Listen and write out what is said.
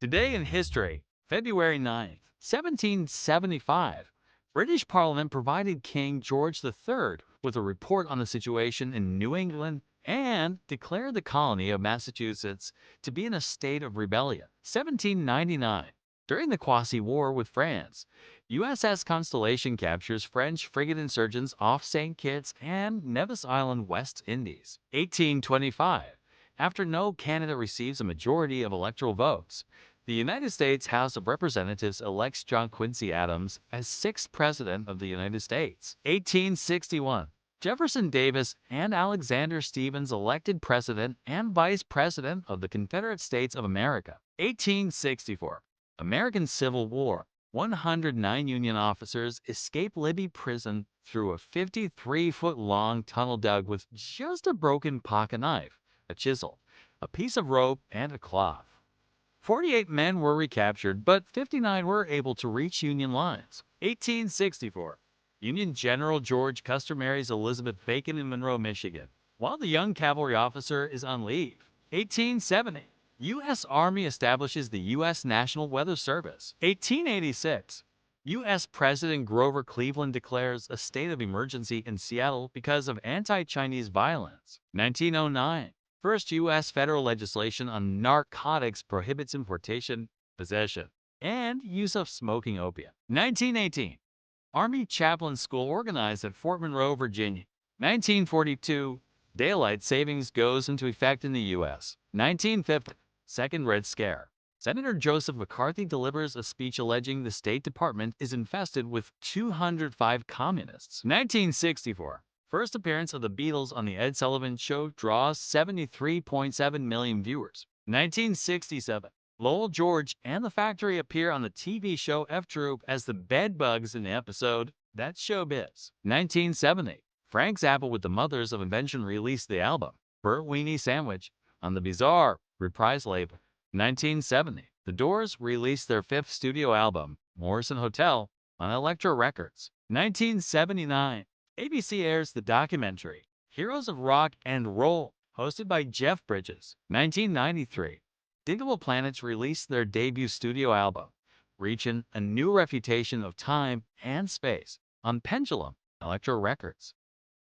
Today in history, February 9th, 1775, British Parliament provided King George III with a report on the situation in New England and declared the colony of Massachusetts to be in a state of rebellion. 1799, during the Quasi War with France, USS Constellation captures French frigate insurgents off St. Kitts and Nevis Island, West Indies. 1825, after no candidate receives a majority of electoral votes, the United States House of Representatives elects John Quincy Adams as sixth President of the United States. 1861. Jefferson Davis and Alexander Stephens elected President and Vice President of the Confederate States of America. 1864. American Civil War. 109 Union officers escape Libby prison through a 53-foot-long tunnel dug with just a broken pocket knife, a chisel, a piece of rope, and a cloth. 48 men were recaptured, but 59 were able to reach Union lines. 1864. Union General George Custer marries Elizabeth Bacon in Monroe, Michigan, while the young cavalry officer is on leave. 1870. U.S. Army establishes the U.S. National Weather Service. 1886. U.S. President Grover Cleveland declares a state of emergency in Seattle because of anti-Chinese violence. 1909. First U.S. federal legislation on narcotics prohibits importation, possession, and use of smoking opium. 1918. Army Chaplain School organized at Fort Monroe, Virginia. 1942. Daylight savings goes into effect in the U.S. 1950. Second Red Scare. Senator Joseph McCarthy delivers a speech alleging the State Department is infested with 205 communists. 1964. First appearance of the Beatles on The Ed Sullivan Show draws 73.7 million viewers. 1967. Lowell George and the Factory appear on the TV show F Troop as the bedbugs in the episode That's Showbiz. 1970. Frank Zappa with the Mothers of Invention released the album Burt Weenie Sandwich on the Bizarre Reprise label. 1970. The Doors released their fifth studio album, Morrison Hotel, on Elektra Records. 1979. ABC airs the documentary Heroes of Rock and Roll, hosted by Jeff Bridges. 1993. Digable Planets released their debut studio album, reaching a new reputation of time and space, on Pendulum, Elektra Records.